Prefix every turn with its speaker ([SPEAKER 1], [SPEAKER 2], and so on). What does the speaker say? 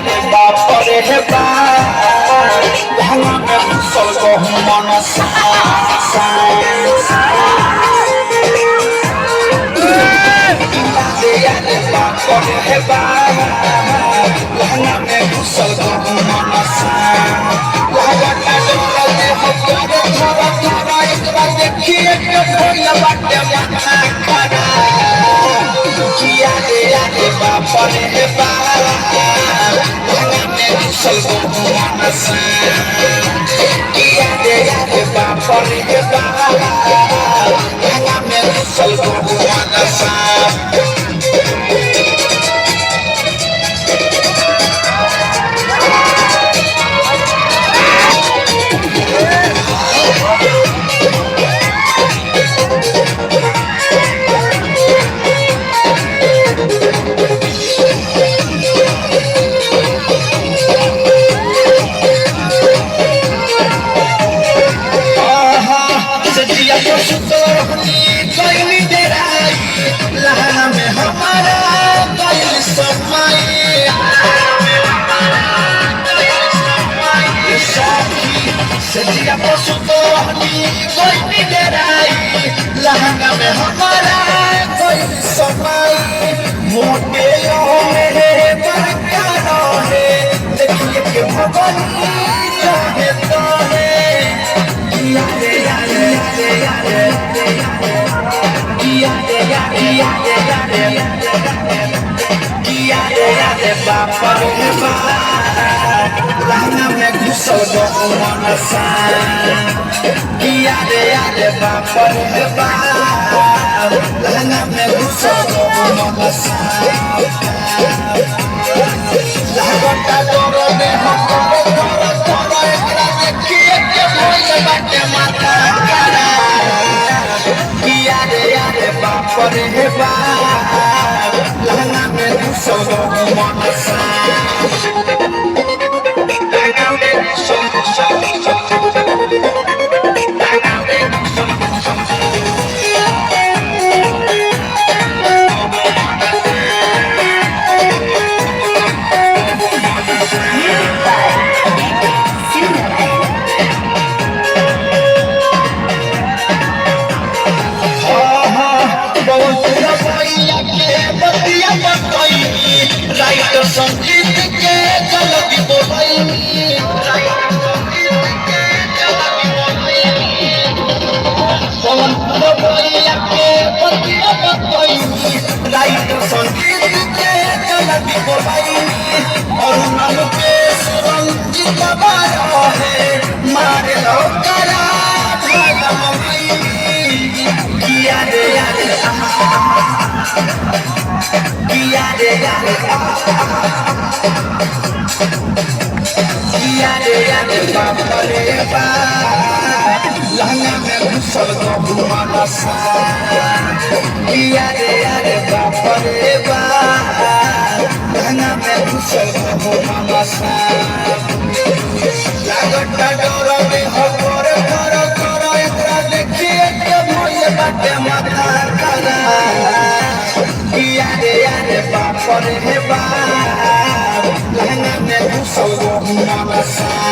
[SPEAKER 1] रे बाप रे हे बा लहंगा में घुसल गहू मन सा रे बाप रे हे बा लहंगा में घुसल गहू मन सा लहंगा में हमारे थोड़ा थोड़ा एकरा देखिए के भइल बाटे माथा खड़ा किया रे बाप रे हे बा लहंगा में घुसल गहू मन सा किया रे बाप रे हे बा लहंगा में घुसल गहू मन सा लहंगा में हमारा कोई समय मोटे मेरे बरकरार है देखिए के भगवानी चाहे तो है यारे यारे यारे यारे यारे यारे यारे यारे यारे बाप रे बाप लहंगा में घुसल गहू मन सा यारे बाप रे बाप लहंगा में घुसल गहू मन सा लगता डरो में हम डरो डरो डरो एकरा देखिए के भइल बाटे माथा खड़ा यारे बाप रे बाप लहंगा में घुसल गहू मन सा संगीत के गलती बोलाई पवन बोलिया के बतिया बताई लाइट संगीत के गलती बोलाई और नाम के रंजित बारा है मारे लो करा भागा मई किया रे यारे यारे यारे बाप रे बाप लहंगा में घुसल गहू मन सा यारे बाप रे बाप लहंगा में घुसल गहू मन सा लगता डर में हो कर कर कर एकरा देखिए के भइल बाटे माथा खड़ा यारे बाप रे बाप लहंगा में घुसल गहू मन सा